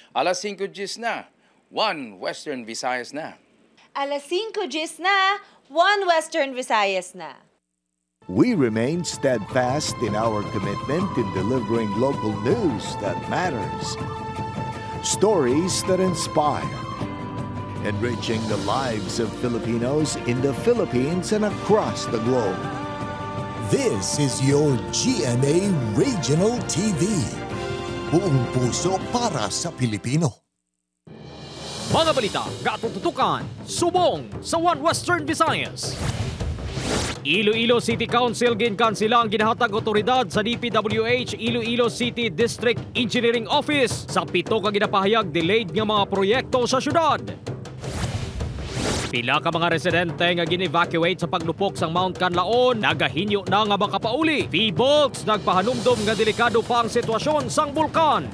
Alas 5:10 na, 1 Western Visayas na. Alas 5:10 na, 1 Western Visayas na. We remain steadfast in our commitment in delivering local news that matters. Stories that inspire. Enriching the lives of Filipinos in the Philippines and across the globe. This is your GMA Regional TV. Buong puso para sa Pilipino. Mga balita, katututukan, subong sa 1 Western Visayas. Iloilo City Council ginkansela ang ginahatag otoridad sa DPWH Iloilo City District Engineering Office sa 7 ka ginapahayag delayed nga mga proyekto sa syudad. Pila ka mga residente nga gin-evacuate sa paglupok sa Mount Canlaon nagahinyo na nga makapauli. P-Bolts nagpahanumdum nga delikado pa ang sitwasyon sang bulkan.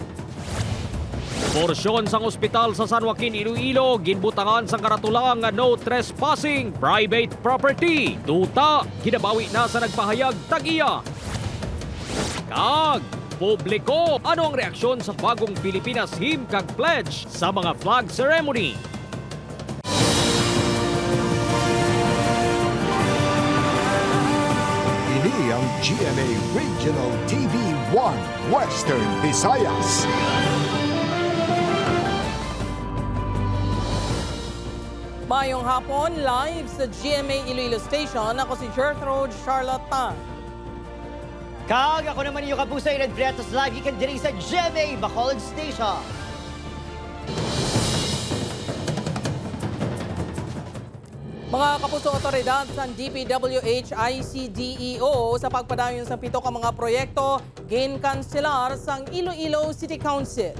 Porsyon sang ospital sa San Joaquin, Iloilo, ginbutangan sang karatulang nga no trespassing, private property. Duta, kinabawi na sa nagpahayag tag-iya. Kag, publiko, ano ang reaksyon sa bagong Pilipinas Hymn kag Pledge sa mga flag ceremony? Ini ang GMA Regional TV 1 Western Visayas. Mayong hapon, live sa GMA Iloilo Station. Ako si Gertrude Charlotte Tan. Kag ako naman yung kapusay ng Bretos lagi kan diri sa GMA Bacolod Station. Mga kapuso otoridad sa DPWH ICDEO sa pagpadayon sa 7 ka mga proyekto ginkanselar sang Iloilo City Council.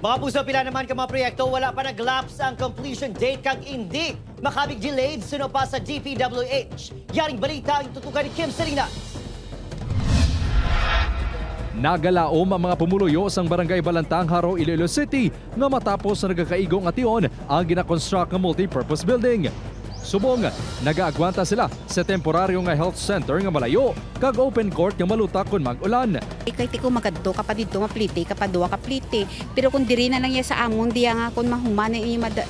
Mga puso, pila naman ka mga proyekto, wala pa nag-lapse ang completion date kag hindi makabig delayed suno pa sa DPWH. Yaring balita ang tutukan ni Kim Salinas. Nagalaom ang mga pumuluyo sang Barangay Balantang, Haro, Iloilo City nga matapos na nagkakaigong ation ang ginakonstruct ng multi-purpose building. Subong, nagaagwanta sila sa temporaryo nga health center nga malayo kag open court nga malutak kun mag-ulan. Kay tiko magadto kapag dito maplite kapag duwa kaplite. Pero kung diri na lang ya sa amon diya nga kun mahuman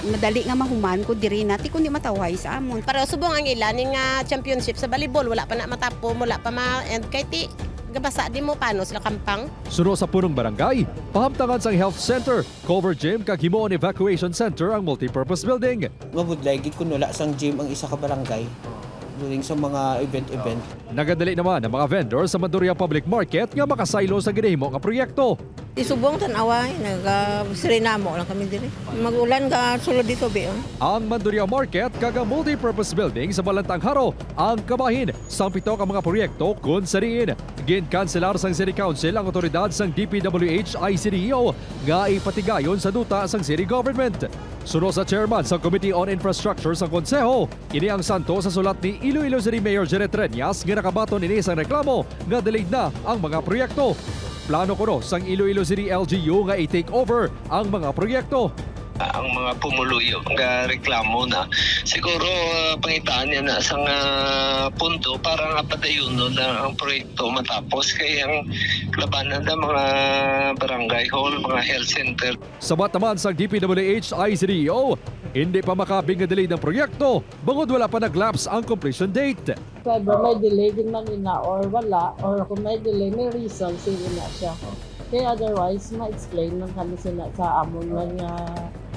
madali nga mahuman kun diri na ti kun di mataway sa amon. Para subong ang ilaning nga championship sa volleyball wala pa na matapo, wala pa ma-end kay ti gabasa di mo paano sila kampang. Suno sa punong barangay, pahamtangan sang health center, cover gym kag himoon evacuation center ang multi-purpose building. Mabudlay gid kun wala sang gym ang isa ka barangay during sa mga event. Nagadali naman ang mga vendor sa Mandurria Public Market nga makasaylo sa ginahimo nga proyekto. Isubong tanaway nag-sirinamo lang kami diri. Magulan ka sulod dito be. Ang Mandurria Market kag ang multi-purpose building sa Balantang Haro ang kabahin sa 7 ka mga proyekto kun sariin. Ginkanselar sang City Council ang otoridad sang DPWH ICDEO nga ipatigayon sa duta sang city government. Suno sa chairman sa Committee on Infrastructure sa Konseho, ini ang santo sa sulat ni Iloilo City Mayor Janet Treñas nga nakabaton ini sang reklamo nga delayed na ang mga proyekto. Plano kuno sang Iloilo City LGU nga i-take over ang mga proyekto. Ang mga pumuluyo nga reklamo na siguro pangitaan niya na sa punto para nga padayon na ang proyekto matapos kay ang labanan ng mga barangay hall, mga health center. Sabat naman sa DPWH ICDEO, hindi pa makabing delay ng proyekto bangod wala pa nag-lapse ang completion date. Kaya may delay din man ina or wala or kung may delay may reason sila na siya. Kaya otherwise ma-explain lang kami sa amon ng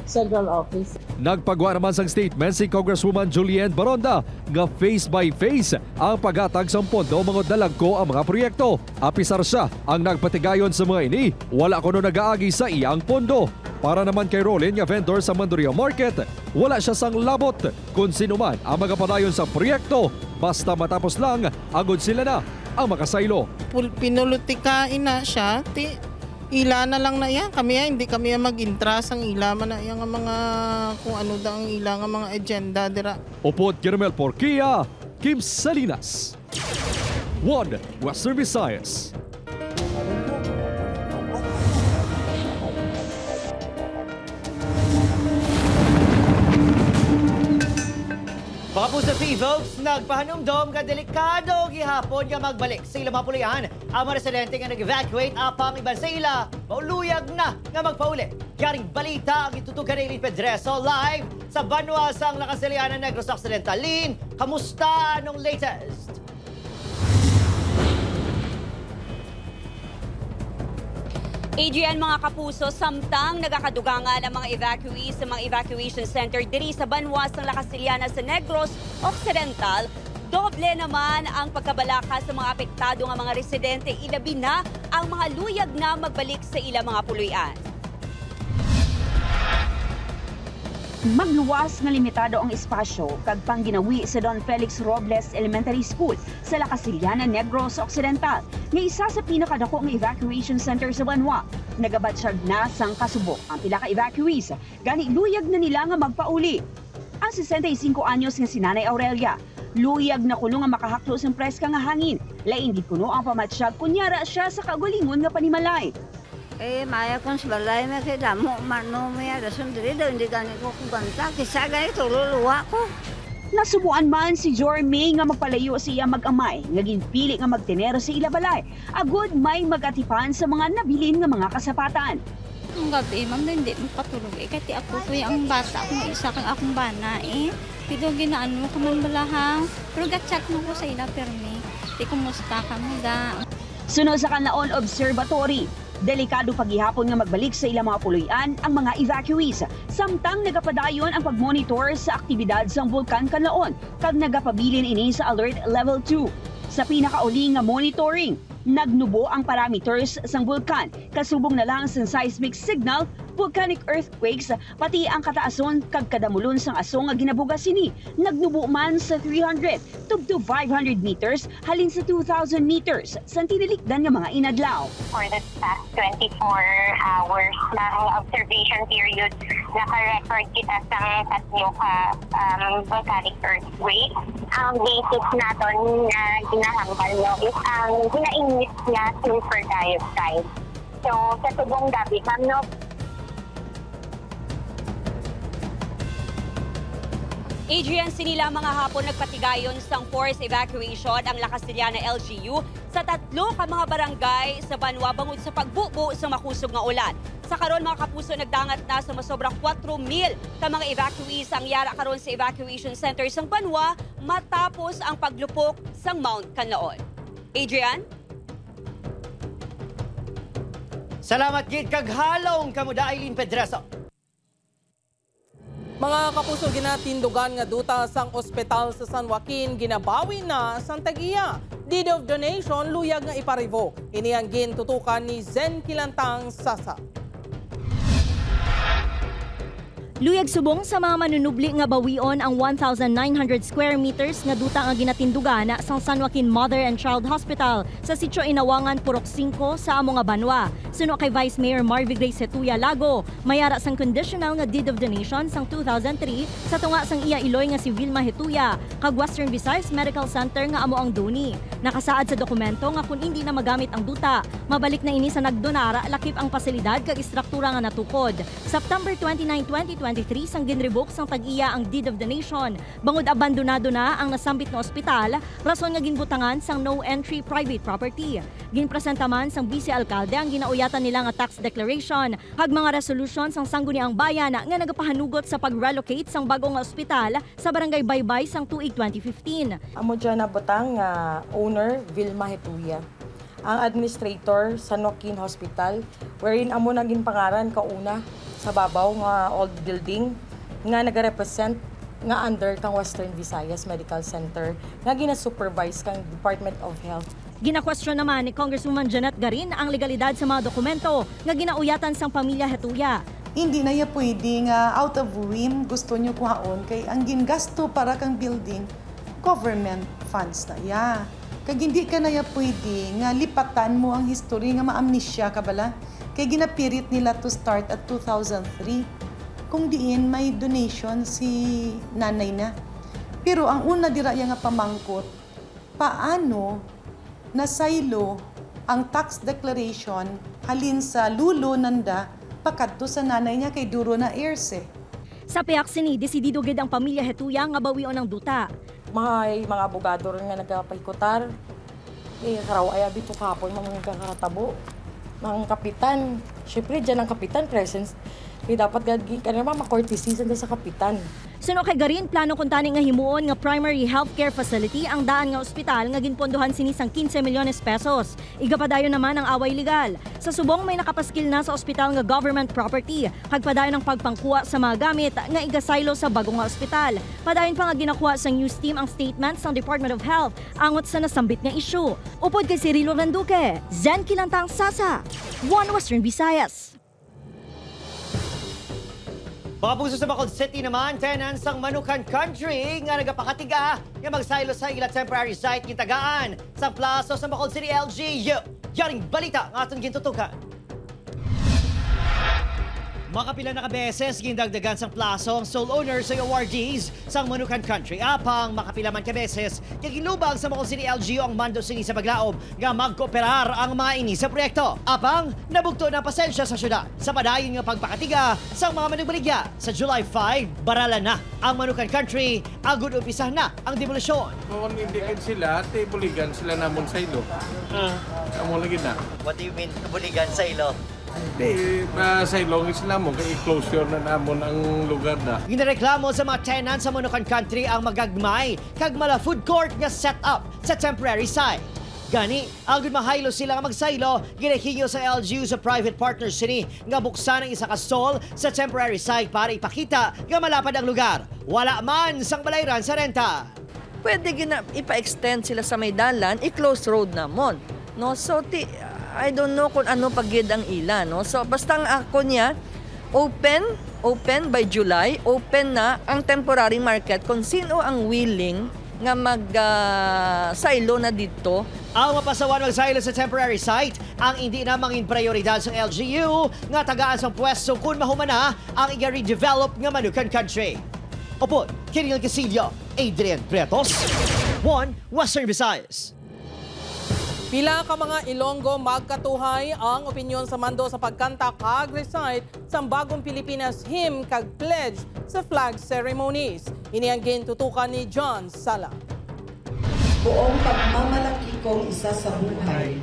Central Office. Nagpagawa naman sang statement si Congresswoman Julienne Baronda nga face by face ang paghatag sa pondo mangod dalagko ang mga proyekto. Apisar siya ang nagpatigayon sa mga ini, wala kuno nagaagi sa iyang pondo. Para naman kay Rolin nga vendor sa Mandurria Market, wala siya sang labot kung sino man ang magapadayon sa proyekto. Basta matapos lang, agod sila na ang makasaylo. Pinulutikain na siya, ila na lang na yan. Hindi kami mag-intras ang ila man na yan ang mga kung ano daw ang ila nga mga agenda dira. Upod Kirmel Porquia, Kim Salinas, 1 Western Visayas. Mga Kapuso P-Votes, nagpahanumdom nga delikado gihapon nga magbalik sa ilang mga pulihan. Ang mga residente nga nag-evacuate apang iban sa ila, mauluyag na nga magpauli. Yaring balita ang itutugan ni Lynn Pedreso live sa Banwa sang Lakasilianan, Negros Occidental. Lynn, kamusta anong latest? Adrian, mga kapuso, samtang nagakadugangan ang mga evacuees sa mga evacuation center diri sa Banwas ng Lakasiliana sa Negros Occidental, doble naman ang pagkabalaka sa mga apektado ng mga residente, ilabi na ang mga luyag na magbalik sa ilang mga puluyan. Magluwas nga limitado ang espasyo kag pangginawi sa Don Felix Robles Elementary School sa Lakasiliana, Negros Occidental, nga isa sa pinakadako nga evacuation center sa Banwa. Nagabatsyag na sang kasubok ang pila ka evacuees, gani luyag na nila nga magpauli. Ang 65 anyos nga si Nanay Aurelia, luyag na kulong nga makahaklo sa preska nga hangin. Lain di kuno ang pamatsyag kunyara siya sa kagalingon nga panimalay. Maya kung sa balay na kaya mo, mano may rason diri daw, hindi gani ko kubanta, kisa gani tululuwa ko. Nasubuan man si Jorme nga magpalayo siya mag-amay, nga ginpili nga magtenero sa ilabalay, agud may magatipan sa mga nabilin nga mga kasapatan. Ang gabi, ma'am, hindi mo patulog kasi ako po yung bata, akong isa kang akong bana Pito ginaan mo kaman balahang, pero gat-chat mo ko sa ila permi, di kumusta ka mo da. Sunod sa Kanlaon Observatory, delikado paghihapon nga magbalik sa ilang mga puluyan ang mga evacuees. Samtang nagapadayon ang pagmonitor sa aktibidad sa Bulkan Kanlaon kag nagapabilin ini sa Alert Level 2. Sa pinakauli nga monitoring, nagnubo ang parameters sang bulkan, kasubong na lang sa seismic signal, volcanic earthquakes, pati ang kataason kag kadamulon sang asong nga ginabuga sini. Nagnubo man sa 300 to 500 meters halin sa 2,000 meters sa tinilikdan nga mga inadlaw. For the past 24 hours na observation period, naka-record kita sang tatlo ka volcanic earthquake. Ang basis naton na ginahambal no is ang ginainit na sulfur dioxide. So, sa tubong gabi, ma'am, no? Adrian, sinila mga hapon nagpatigayon sang forced evacuation ang Lakasiliana LGU sa tatlo ka mga barangay sa Banwa bangod sa pagbubo sa makusog nga ulan. Sa karon mga kapuso, nagdangat na sa masobrang 4,000 ka mga evacuees ang yara karon sa evacuation center sang Banwa matapos ang paglupok sang Mount Kanlaon. Adrian? Salamat gid kag halong kamuda Lynn Pedreso. Mga kapuso, ginatindugan nga duta sang ospital sa San Joaquin, ginabawi na sang tag-iya. Deed of donation, luyag nga iparivoke. Ini ang gintutukan ni Zen Kilantang Sasa. Luyag subong sa mga manunubli nga bawion ang 1,900 square meters nga duta nga ginatindugan sa San Joaquin Mother and Child Hospital sa Sitio Inawangan, Purok 5 sa amo nga Banwa. Suno kay Vice Mayor Marvy Grace Setuya Lago, mayara sang conditional nga deed of donation sang 2003 sa tunga sang iya iloy nga si Vilma Hetuya kag Western Visayas Medical Center nga amo ang doni. Nakasaad sa dokumento nga kung hindi na magamit ang duta, mabalik na ini sa nagdonara lakip ang pasilidad kag istruktura nga natukod. September 29, 2023 sang ginrevoke sang tag-iya ang deed of donation. Bangod abandonado na ang nasambit nga ospital, rason nga ginbutangan sang no entry private property. Ginpresenta man sang Vice Alcalde ang ginauyatan nila nga tax declaration hag mga resolution sang Sangguniang Bayan nga nagapahanugot sa pag-relocate sang bagong ospital sa Barangay Baybay sang tuig 2015. Amo dyan nabutang nga owner Vilma Hetuya. Ang administrator sa San Joaquin Hospital, wherein amo naging pangaran kauna sa babaw nga old building nga nagarepresent nga under kang Western Visayas Medical Center nga gina-supervise kang Department of Health. Gina-question naman ni Congresswoman Janet Garin ang legalidad sa mga dokumento nga ginauyatan sang pamilya Hetuya. Hindi na ya pwede nga out of whim gusto nyo kuhaon kay ang gingasto para kang building government funds na ya. Kag hindi ka na ya pwede nga lipatan mo ang history nga ma-amnesia ka bala. Kay ginapirit nila to start at 2003. Kung diin may donation si nanay na. Pero ang una dira nga pamangkot, paano nasaylo ang tax declaration halin sa lulo nanda pakadto sa nanay niya kay duro na heirs eh. Sa piyak sini, desidido gid ang pamilya Hetuya nga bawion ang duta. mga abogado rin nga nagpahikutar. Karaw ay abito kapon mga kakatabo. Mga kapitan. Siyempre, dyan ang kapitan, presence. Dapat kanina makortisisan sa kapitan. Suno kay garin plano kuntani nga himuon nga primary healthcare facility ang daan nga ospital nga ginpondohan sinisang 15 milyones pesos. Igapadayon naman ang away legal. Sa subong may nakapaskil na sa ospital nga government property. Hagpadayon ang pagpangkuha sa mga gamit nga igasaylo sa bagong nga ospital. Padayon pa nga ginakuha sa news team ang statements ng Department of Health angot sa nasambit nga issue. Upod kay Cirilo Randuque, Zen Kilantang Sasa, One Western Visayas. Mga puso sa Bacolod City naman, tenants ang Manukan Country nga nagapakatiga nga magsaylo sa ila temporary site gitagaan sa plaso sa Bacolod City LGU. Yaring balita ng atong gintutukan. Makapila na kabeses gindagdagan sang plaso ang sole owners sa awardees sa Manukan Country. Apang makapila man kabeses kagilubang sa Bacolod City LGU ang mando sini sa paglaom nga magkooperar ang mga ini sa proyekto. Apang nabugto na pasensya sa syudad sa padayon nga pagpakatiga sa mga manugbaligya. Sa July 5, baralan na ang Manukan Country. Agud umpisa na ang demolisyon. Kung indikin sila, buligan sila namon sa ilo. Amo lagi na. What do you mean, buligan sa ilo? Di, sa ilong sila mo, kaya i-closure na namon ang lugar na. Ginareklamo sa mga tenants sa Manukan Country ang magagmay kag mala food court nga set up sa temporary site. Gani, agud mahaylo sila nga magsaylo, ginahinyo sa LGU sa private partners sini nga buksan ang isa ka stall sa temporary site para ipakita nga malapad ang lugar. Wala man sang balayran sa renta. Pwede ipa-extend sila sa may dalan, i-close road namon. No, so I don't know kung ano pagyud ang ila, no? So basta ang ako niya open by July, open na ang temporary market kung sino ang willing nga mag-silo na dito. Ang mapasawan mag-silo sa temporary site ang hindi na mangin prioridad sa LGU nga tagaan sa pwesto kung mahumana ang i-redevelop nga Manukan Country. Opo, Kirill Casillo, Adrian Pretos, One Western Visayas. Pila ka mga Ilonggo magkatuhay ang opinyon sa mando sa pagkanta kag recite sa bagong Pilipinas hymn kag pledge sa flag ceremonies. Ini ang gintutukan ni John Sala. Buong pagmamalaki kong isa sa buhay,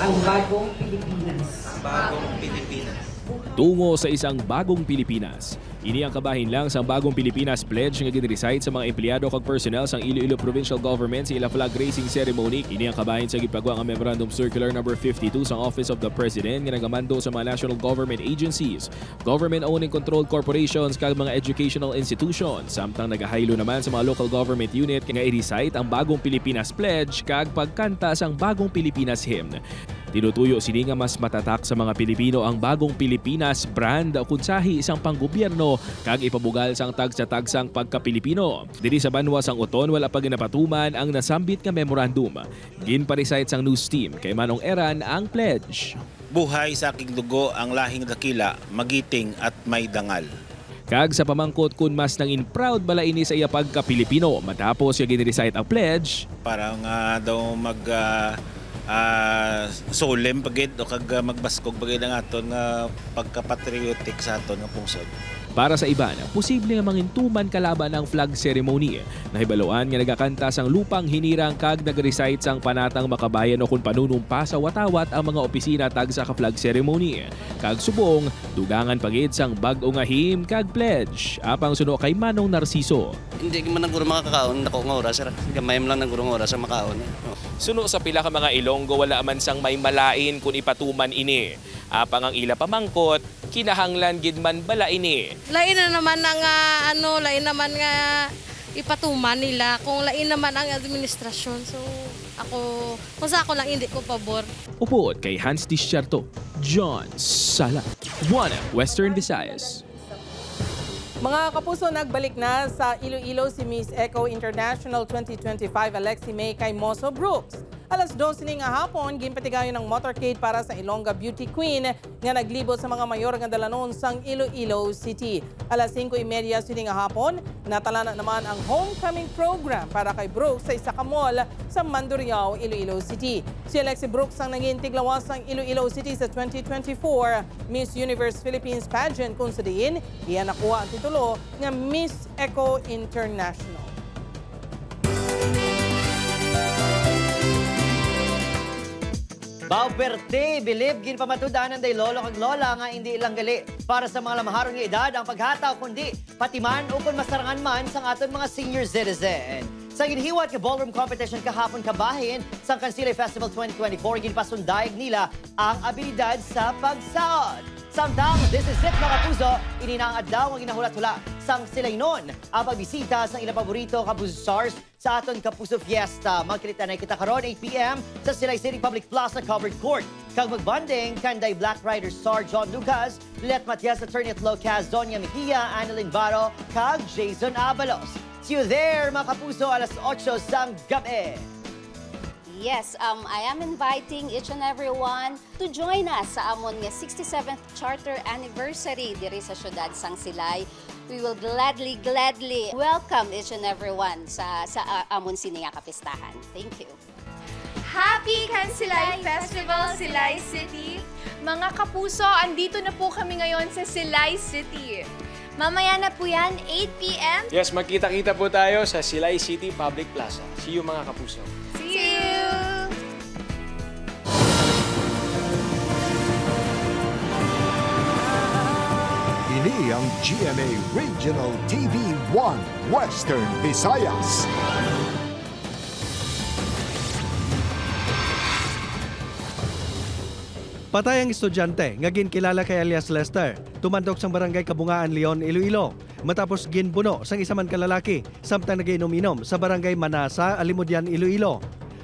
ang bagong Pilipinas. Bagong Pilipinas. Tungo sa isang bagong Pilipinas. Ini ang kabahin lang sa bagong Pilipinas pledge nga gin-recite sa mga empleyado kag personnel sang Iloilo Provincial Government sa ila flag raising ceremony. Ini ang kabahin sa gipagawa ang Memorandum Circular No. 52 sa Office of the President nga nagamando sa mga national government agencies, government-owned and controlled corporations kag mga educational institutions. Samtang nagahaylo naman sa mga local government unit nga i-recite ang bagong Pilipinas pledge kag pagkanta sang bagong Pilipinas hymn. Tinutuyo sini nga mas matatak sa mga Pilipino ang bagong Pilipinas brand kunsahi isang panggobyerno kag ipabugal sang tagsa-tagsang pagka-Pilipino. Diri sa banwa sang uton wala pa ginapatuman ang nasambit nga memorandum. Ginparecite sang news team kay Manong Eran ang pledge. Buhay sa aking dugo ang lahing dakila, magiting at may dangal. Kag sa pamangkot kun mas nangin proud bala ini sa iya pagka-Pilipino matapos yung ginirecite ang pledge. Para nga daw solemn pagid o kag magbaskog pagid ang aton nga pagka-patriotic sa aton nga pungsod. Para sa iban, posible nga mangintuman kalaban ang flag ceremony. Nahibaluan nga nagakanta sang lupang hinirang kag nag-recite sang panatang makabayan o kung panunumpa sa watawat ang mga opisina tag sa ka-flag ceremony. Kag subong, dugangan pagid sang bag-o nga hymn kag pledge. Apang suno kay Manong Narciso. Hindi man naguro makakaon nako nga oras, gamay man lang naguro nga oras sa makaon. Suno sa pila ka mga Ilonggo wala man sang may malain kung ipatuman ini. Apang ang ila pamangkot, kinahanglan gid man bala ini. Lain na naman ang lain naman nga ipatuman nila kung lain naman ang administrasyon. So kung sa ako lang hindi ko pabor. Upod kay Hans Disyarto, John Sala, One Western Visayas. Mga kapuso, nagbalik na sa Iloilo si Miss Eco International 2025 Alexi May Caimoso Brooks. Alas 12 nga hapon, ginpatigayon ng motorcade para sa Ilongga Beauty Queen nga naglibot sa mga mayor nga dalanon sang Iloilo City. Alas 5:30 sining nga hapon, natala na naman ang homecoming program para kay Brooks sa isa ka mall sa Mandurriao, Iloilo City. Si Alexi Brooks ang naging tiglawas ng Iloilo City sa 2024 Miss Universe Philippines pageant kung sa diin, iyan nakuha ang titulo nga Miss Eco International. Bauperte, bilib, ginpamatudanan day lolo kag lola nga hindi ilang gali para sa mga lamaharong nga edad ang paghataw kundi patiman o kung masarangan man sa aton mga senior citizen. Sa ginhiwat nga ballroom competition kahapon kabahin sa Kansile Festival 2024, ginpasundayag nila ang abilidad sa pagsaot. Samtang, this is it mga puso, ininaangad daw ang ginahulat-hula sang Silainon ang pagbisita sa ilang paborito kabusars sa aton Kapuso Fiesta. Magkilita na kita karon 8 p.m. sa Silay City Public Plaza Covered Court. Kag magbanding, kanday Black Rider Star John Lucas, Let Matias Attorney at Locas, Doña Mejia, Annalyn Baro, kag Jason Abalos. See you there mga kapuso alas 8 sang gabi. Yes, I am inviting each and everyone to join us sa amon nga 67th Charter Anniversary diri sa syudad sang Silay. We will gladly welcome each and everyone sa amon sininga kapistahan. Thank you. Happy Kansilay Festival, Silay City! Mga kapuso, andito na po kami ngayon sa Silay City. Mamaya na po yan, 8 p.m. Yes, magkita-kita po tayo sa Silay City Public Plaza. See you mga kapuso. See you! Ini ang GMA Regional TV 1 Western Visayas. Patay ang estudyante nga ginkilala kay alias Lester, tumandok sang barangay Kabungaan, Leon, Iloilo. Matapos ginbuno sang isa man kalalaki samtang nagiinom-inom sa barangay Manasa, Alimudian, Iloilo.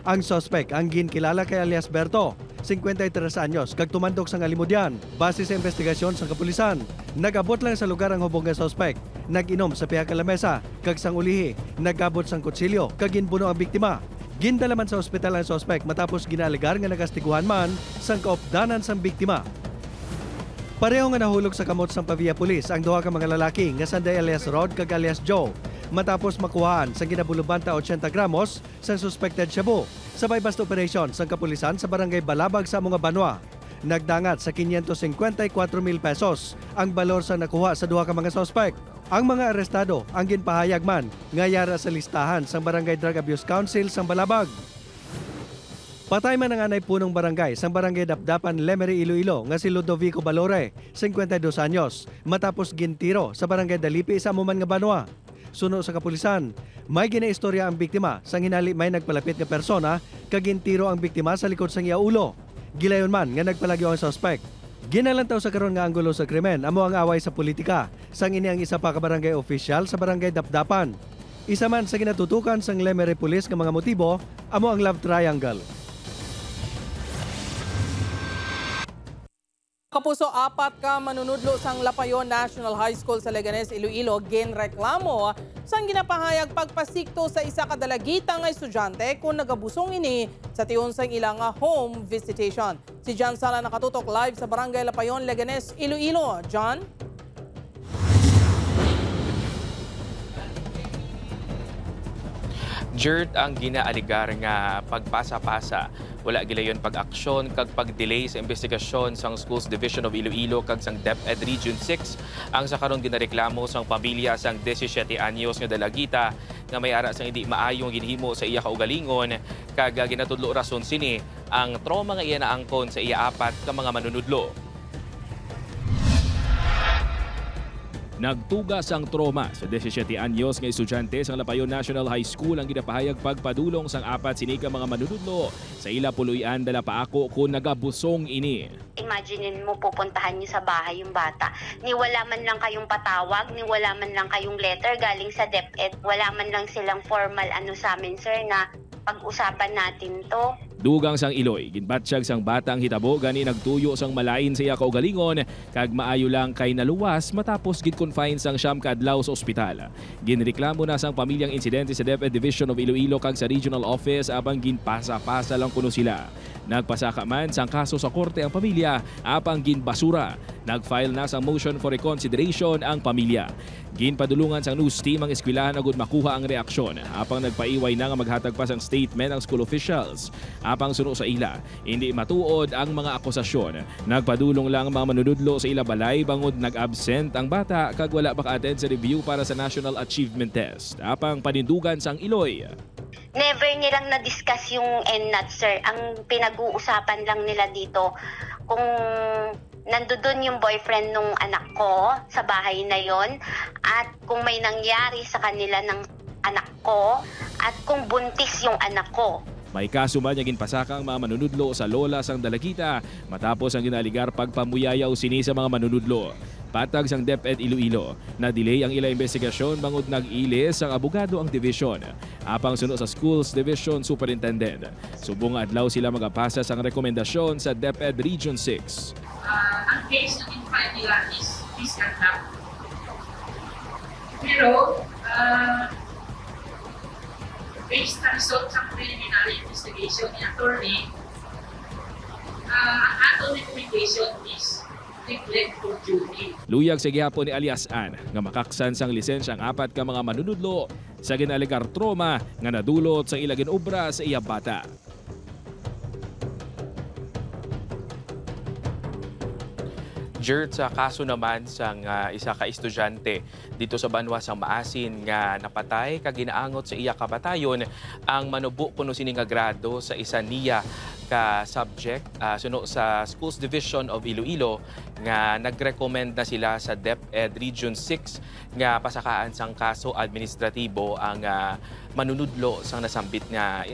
Ang suspect ang ginkilala kay alias Berto, 53 anyos, kag tumandok sang Alimudian. Base sa investigasyon sa kapulisan, nagabot lang sa lugar ang hubong nga suspect. Nag-inom sa piha ka lamesa, kag sang ulihi, nagabot sang kutsilyo, kag ginbuno ang biktima. Gindala man sa ospital ang suspect matapos ginaligar nga nagastiguhan man sang kaopdanan sang biktima. Pareho nga nahulog sa kamot sang Pavia Police ang duha ka mga lalaki nga sanday alias Rod kag alias Joe matapos makuhaan sang ginabulubanta 80 gramos sang suspected shabu. Sabay bust operation sang kapulisan sa barangay Balabag sa mga Banwa. Nagdangat sa 554,000 pesos ang balor sa nakuha sa duha ka mga suspect. Ang mga arestado ang ginpahayag man nga yara sa listahan sang Barangay Drug Abuse Council sang Balabag. Patay man ang anay punong barangay sang Barangay Dapdapan, Lemery, Iloilo nga si Ludovico Balore, 52 anyos, matapos gintiro sa Barangay Dalipi sa Amuman nga Banwa. Suno sa kapulisan, may ginaistorya ang biktima sang hinali may nagpalapit nga persona kag gintiro ang biktima sa likod sang iya ulo. Gilayon man nga nagpalagyo ang suspect. Ginalantaw sa karon nga anggulo sa krimen amo ang away sa politika sang ini ang isa pa ka barangay official sa Barangay Dapdapan. Isa man sa ginatutukan sang Lemery Police nga mga motibo amo ang love triangle. Kapuso, 4 ka manunudlo sang Lapayon National High School sa Leganes, Iloilo, ginreklamo sang ginapahayag pagpasikto sa isa ka dalagita nga estudyante kung nagabusong ini sa tiyon sang ilang home visitation. Si John Sala nakatutok live sa Barangay Lapayon, Leganes, Iloilo. John? Jert ang ginaaligar nga pagpasa-pasa. Wala gilayon pag-aksyon kag pag-delay sa investigasyon sang Schools Division of Iloilo kag sang DepEd Region 6 ang sa karon ginareklamo sang pamilya sang 17 anyos nga dalagita nga may ara sang hindi maayong ginhimo sa iya kaugalingon kag ginatudlo rason sini ang trauma nga iya naangkon sa iya 4 ka mga manunudlo. Nagtugas ang trauma sa 17 anyos nga estudyante sa Lapayon National High School ang ginapahayag pagpadulong sang 4 sinika mga manunudlo sa ila puluyan dala paako kung nagabusong ini. Imagine mo pupuntahan niyo sa bahay yung bata. Ni wala man lang kayong patawag, ni wala man lang kayong letter galing sa DepEd. Wala man lang silang formal sa amin, sir, na pag-usapan natin to. Dugang sang Iloy, ginbatsyag sang batang hitabo gani nagtuyo sang malain sa iya kaugalingon kag maayo lang kay naluwas matapos gid-confine sang siyam ka adlaw sa ospital. Ginreklamo na sang pamilyang insidente sa DepEd Division of Iloilo kag sa Regional Office apang ginpasa-pasa lang kuno sila. Nagpasaka man sang kaso sa korte ang pamilya apang ginbasura. Nag-file na sang motion for reconsideration ang pamilya. Ginpadulungan sang news team ang eskwelahan agud makuha ang reaksyon apang nagpaiway na nga maghatag pa sang statement ang school officials. Apang suno sa ila, hindi matuod ang mga akusasyon. Nagpadulong lang ang mga manunudlo sa ila balay bangod nag-absent ang bata kag wala maka-attend sa review para sa National Achievement Test. Apang panindugan sang Iloy. Never nilang na-discuss yung NNAT, sir. Ang pinag-uusapan lang nila dito, kung nandoon yung boyfriend nung anak ko sa bahay na yon, at kung may nangyari sa kanila ng anak ko, at kung buntis yung anak ko. May kaso man niya ginpasaka ang mga manunudlo sa lola sang Dalagita matapos ang ginaligar pagpamuyayaw sini sa mga manunudlo. Patag sang DepEd Iloilo na delay ang ila investigasyon bangod nag-ilis ang abogado ang division. Apang suno sa Schools Division Superintendent. Subong adlaw sila magapasa sang rekomendasyon sa DepEd Region 6. Ang case na in-file nila is misconduct. Pero, based na result sa preliminary investigation ni attorney, ang atong recommendation is neglect of duty. Luyag sa gihapon ni alias Ann nga makaksan sang lisensya ang apat ka mga manunudlo sa ginaligar trauma nga nadulot sa ilagin obra sa iya bata. Jert, sa kaso naman sang isa ka estudyante dito sa Banwa sang Maasin nga napatay kag ginaangot sa iya kabatayon ang manubo kuno sini nga grado sa isa niya ka subject suno sa Schools Division of Iloilo nga nagrecommend na sila sa DepEd Region 6 nga pasakaan sang kaso administratibo ang manunudlo sang nasambit nga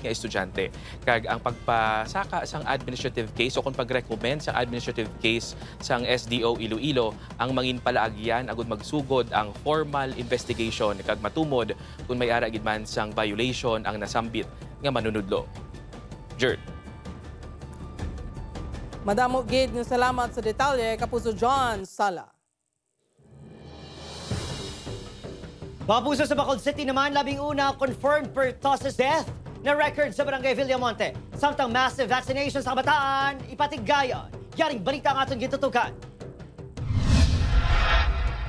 estudyante. Kag ang pagpasaka sang administrative case o kung pag-recommend sa administrative case sang SDO Iloilo ang mangin palaagyan agud magsugod ang formal investigation kag matumod kung may ara gid man sang violation ang nasambit nga manunudlo. Jert. Madamo gid nga salamat sa detalye Kapuso John Sala. Papuso sa Bacolod City naman, 11 confirmed pertussis death na record sa Barangay Villamonte. Samtang massive vaccinations sa kabataan, ipatigayon. Yaring balita ang atong gitutukan.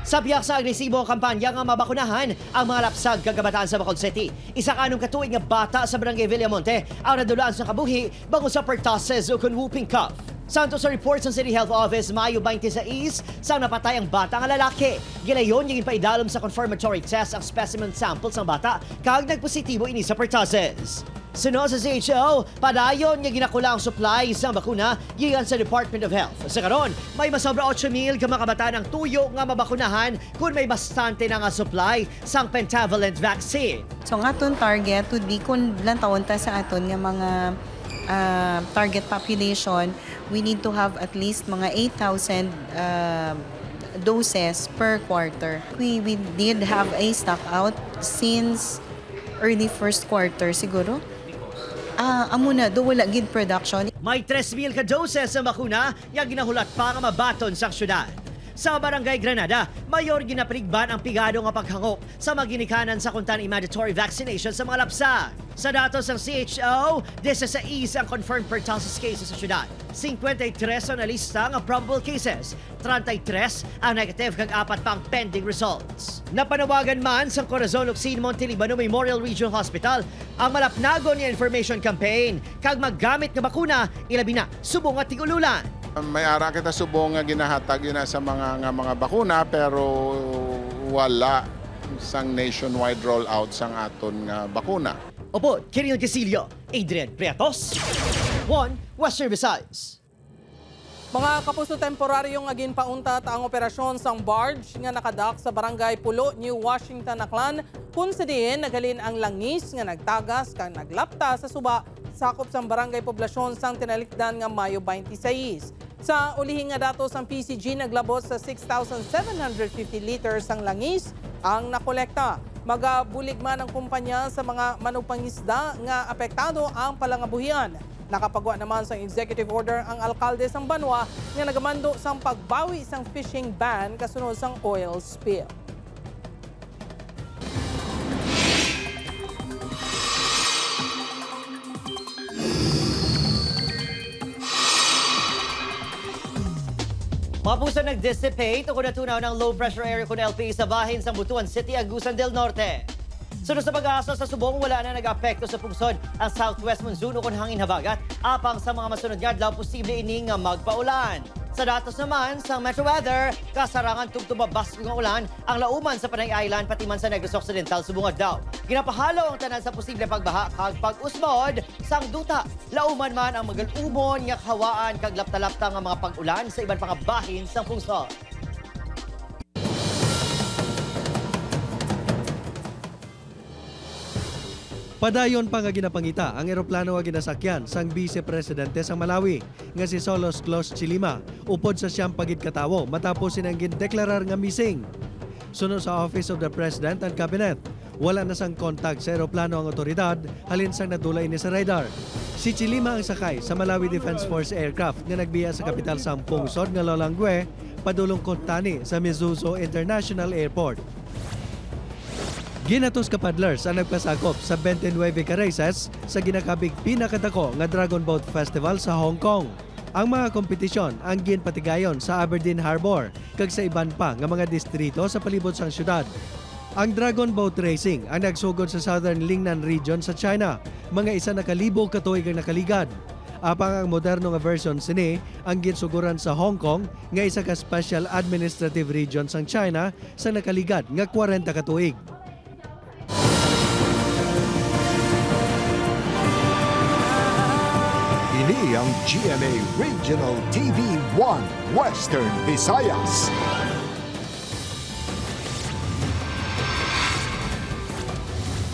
Sa biyak sa agresibo ang kampanya nga mabakunahan ang mga lapsag kagabataan sa Bacolod City. Isa kanong katuig nga bata sa Barangay Villamonte ang nadulaan sa kabuhi bango sa pertussis o kun whooping cough. Santos sa reports ng City Health Office, Mayo 26, sang napatay ang bata nga lalaki. Gilayon, yung paidalom sa confirmatory test ang specimen samples ng bata kag nagpositibo ini sa pertussis. Sunod sa CHO, padayon nga ginakula ang supply sa bakuna gikan sa Department of Health. Sa karon, may masobra 8,000 ka mga kabataan ang tuyo nga mabakunahan kung may bastante na nga supply sang pentavalent vaccine. So ang aton target would be kung lang taon ta sa aton nga mga target population, we need to have at least mga 8,000 doses per quarter. We did have a stock out since early first quarter siguro. Amo na, do wala gid production. May 3,000 ka doses sa bakuna nga ginahulat pa nga mabaton sa syudad. Sa Barangay Granada, mayor ginaprigban ang pigado nga paghangop sa maginikanan sa kuntan mandatory vaccination sa mga lapsag. Sa datos ng CHO, 16 ang confirmed pertussis cases sa syudad. 53 ang nalista nga probable cases. 33 ang negative kag 4 pa ang pending results. Napanawagan man sa Corazon Locsin Montelibano Memorial Regional Hospital ang malapnagon nga information campaign kag maggamit nga bakuna ilabi na subong at tigululan. May ara kita subong nga ginahatag yun sa mga bakuna pero wala sang nationwide rollout sang aton nga bakuna. Opo, Kiril Casilio, Adrian Prietos, One Western Visayas. Mga Kapuso, temporaryong agin pauntat ang operasyon sang barge nga nakadak sa Barangay Pulo, New Washington, Aklan, kung sa diin nagalin ang langis nga nagtagas kang naglapta sa suba sakop sang barangay poblasyon sang tinalikdan nga Mayo 26. Sa ulihin nga datos ang PCG naglabot sa 6,750 liters ang langis ang nakolekta. Magabulig man ang kumpanya sa mga manupangisda nga apektado ang palangabuhian. Nakapagwa naman sa executive order ang alkalde sang Banwa nga nagamando sang pagbawi sang fishing ban kasunod sang oil spill. Mga puso nag-dissipate o natunaw ng low pressure area kung LPA sa bahin sa Butuan City, Agusan del Norte. Sunod sa pag-asa sa Subong, wala na nag-apekto sa pungsod ang southwest monsoon o kung hangin habagat. Apang sa mga masunod nga daw posible ining magpaulan. Sa datos naman sa Metro Weather, kasarangan tugtubabas ng ulan ang lauman sa Panay Island pati man sa Negros Occidental subungad daw. Ginapahalo ang tanan sa posible pagbaha kag pag-usmod sang duta. Lauman man ang magalumon nga hawaan kag lapta-lapta nga mga pag-ulan sa iban pang bahin sa pungsod. Padayon pa nga ginapangita ang eroplano nga ginasakyan sang Vice Presidente sang Malawi nga si Solos Clos Chilima upod sa siyang pagid katawo matapos sinang gindeklarar nga missing. Sunod sa Office of the President and Cabinet, wala na sang kontak sa eroplano ang otoridad halin sang nadulay ni sa radar. Si Chilima ang sakay sa Malawi Defense Force aircraft nga nagbiya sa kapital sang pungsod nga Lolangwe padulong Kontani sa Mizuzo International Airport. Ginatos ka paddlers ang nagpasakop sa 29 ka races sa ginakabig pinakadako nga Dragon Boat Festival sa Hong Kong. Ang mga kompetisyon ang ginpatigayon sa Aberdeen Harbor kag sa iban pa nga mga distrito sa palibot sang syudad. Ang Dragon Boat Racing ang nagsugod sa Southern Lingnan Region sa China, mga 1,000 ka tuig ang nakaligad. Apang ang moderno nga version sini ang ginsuguran sa Hong Kong nga isa ka Special Administrative Region sang China sa nakaligad nga 40 ka tuig. Ini ang GMA Regional TV 1 Western Visayas.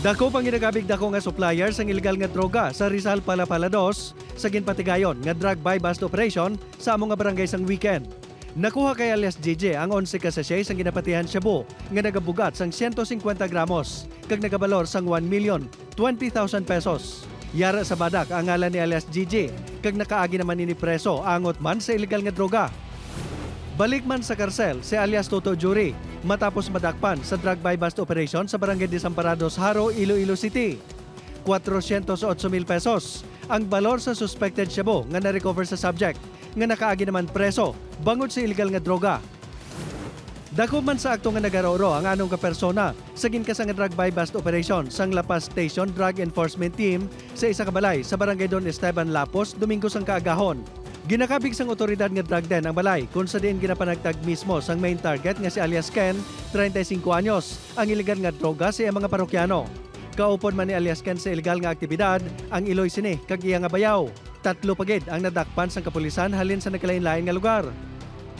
Dako pang ginagabig dako nga supplier sang illegal nga droga sa Rizal Palapala 2 sa ginpatigayon nga drug buy-bust operation sa among nga barangay sang weekend. Nakuha kay alias JJ ang 11 ka sachet sang ginapatihan Shabu nga nagabugat sang 150 gramos kag nagabalor sang 1,020,000 pesos. Yara sa badak ang ngalan ni alias JJ kag nakaagi naman ini preso angot man sa illegal nga droga. Balik man sa karsel si alias Toto Jury matapos madakpan sa drug buy-bust operation sa Barangay Desamparados, Haro, Iloilo City. 408,000 pesos ang balor sa suspected Shabu nga na-recover sa subject nga nakaagi naman preso bangod sa illegal nga droga. Dako man sa akto nga nagaroro ang anong kapersona sa ginkasang drug buy-bust operation sang La Paz Station Drug Enforcement Team sa isa ka balay sa Barangay Don Esteban, Lapos, Domingo sang kaagahon. Ginakabig sang otoridad nga drug den ang balay kung sa diin ginapanagtag mismo sang main target nga si alias Ken, 35 anyos, ang iligal nga droga sa mga parokyano. Kaupod man ni alias Ken sa illegal nga aktibidad ang Iloy sini kag iya nga bayaw. 3 pagid ang nadakpan sang kapulisan halin sa nagkalain-lain nga lugar.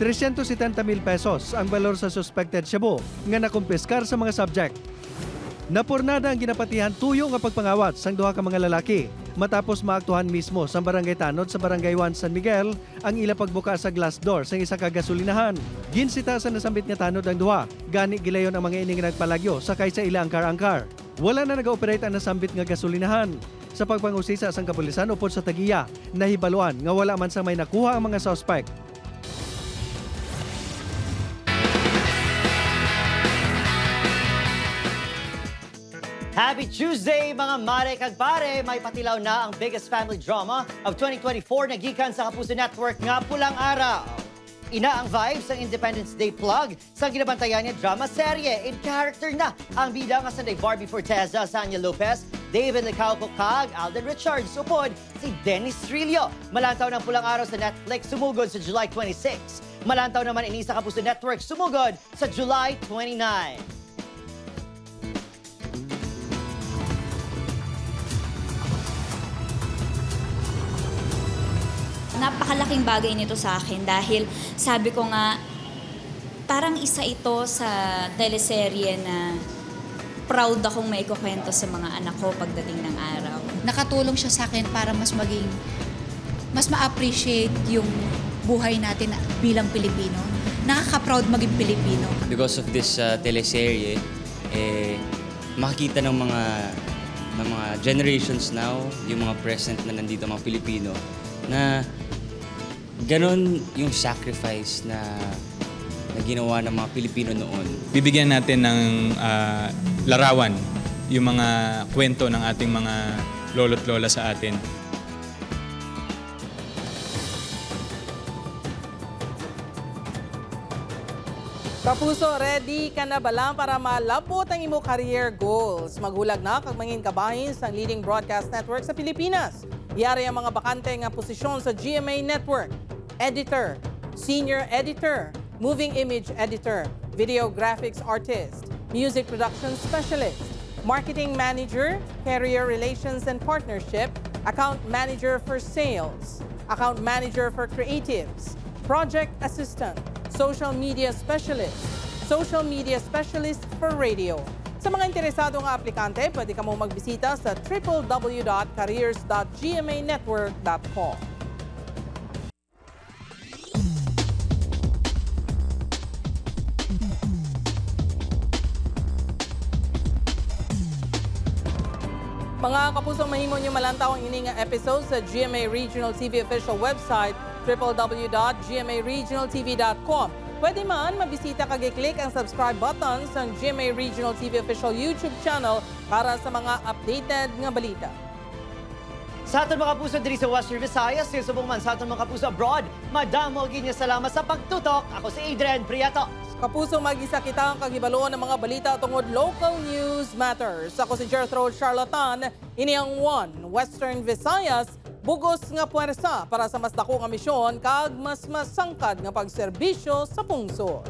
370,000 pesos ang balor sa suspected Shabu nga nakumpiskar sa mga subject. Napurnada ang ginapatihan tuyo nga pagpangawat sang duha ka mga lalaki matapos maaktuhan mismo sa Barangay Tanod sa Barangay 1 San Miguel ang ila pagbuka sa glass door sa isa ka gasolinahan. Ginsita sa nasambit nga tanod ang duha, gani gilayon ang mga ining nagpalagyo sakay sa ila angkar-angkar. Wala na nag-operate ang nasambit nga gasolinahan. Sa pagpangusisa sang kapulisan upod sa tagiya, nahibaluan nga wala man sa may nakuha ang mga suspect. Happy Tuesday mga mare kag pare! May patilaw na ang biggest family drama of 2024 na gikan sa Kapuso Network nga Pulang Araw. Ina ang vibes ng Independence Day plug sa ginabantayan niya drama serye. In character na ang bida nga Sunday Barbie Forteza, Sanya Lopez, David Licauco kag Alden Richards. Upod si Dennis Trillo. Malantaw ng Pulang Araw sa Netflix sumugod sa July 26. Malantaw naman ini sa Kapuso Network sumugod sa July 29. Napakalaking bagay nito sa akin dahil sabi ko nga, parang isa ito sa teleserye na proud akong maikukwento sa mga anak ko pagdating ng araw. Nakatulong siya sa akin para mas ma-appreciate yung buhay natin bilang Pilipino. Nakaka-proud maging Pilipino. Because of this teleserye, makikita ng mga generations now, yung mga present na nandito, mga Pilipino, na ganon yung sacrifice na ginawa ng mga Pilipino noon. Bibigyan natin ng larawan yung mga kwento ng ating mga lolo't lola sa atin. Kapuso, ready ka na ba lang para malabot ang imo career goals? Maghulag na kag mangin kabahin sa leading broadcast network sa Pilipinas. Iyari ang mga bakante nga posisyon sa GMA Network. Editor, Senior Editor, Moving Image Editor, Video Graphics Artist, Music Production Specialist, Marketing Manager, Career Relations and Partnership, Account Manager for Sales, Account Manager for Creatives, Project Assistant, Social Media Specialist, Social Media Specialist for Radio. Sa mga interesado nga aplikante, pwede ka mo magbisita sa www.careers.gmanetwork.com. Mga kapusong mahimo nyo malantaw ang ining episode sa GMA Regional TV official website www.gmaregionaltv.com. Pwede man mabisita kag i-click ang subscribe button sa GMA Regional TV official YouTube channel para sa mga updated nga balita. Sa aton mga kapuso diri sa Western Visayas, subong man sa aton mga kapuso abroad, madamo ginya salamat sa pagtutok. Ako si Adrian Priato. Kapuso, mag-isa kita ang kagibaloon ng mga balita tungod local news matters. Ako si Jethro Charlatan, ini ang One Western Visayas, bugos nga puwersa para sa mas dako nga misyon kag mas masangkad nga pagserbisyo sa pungsod.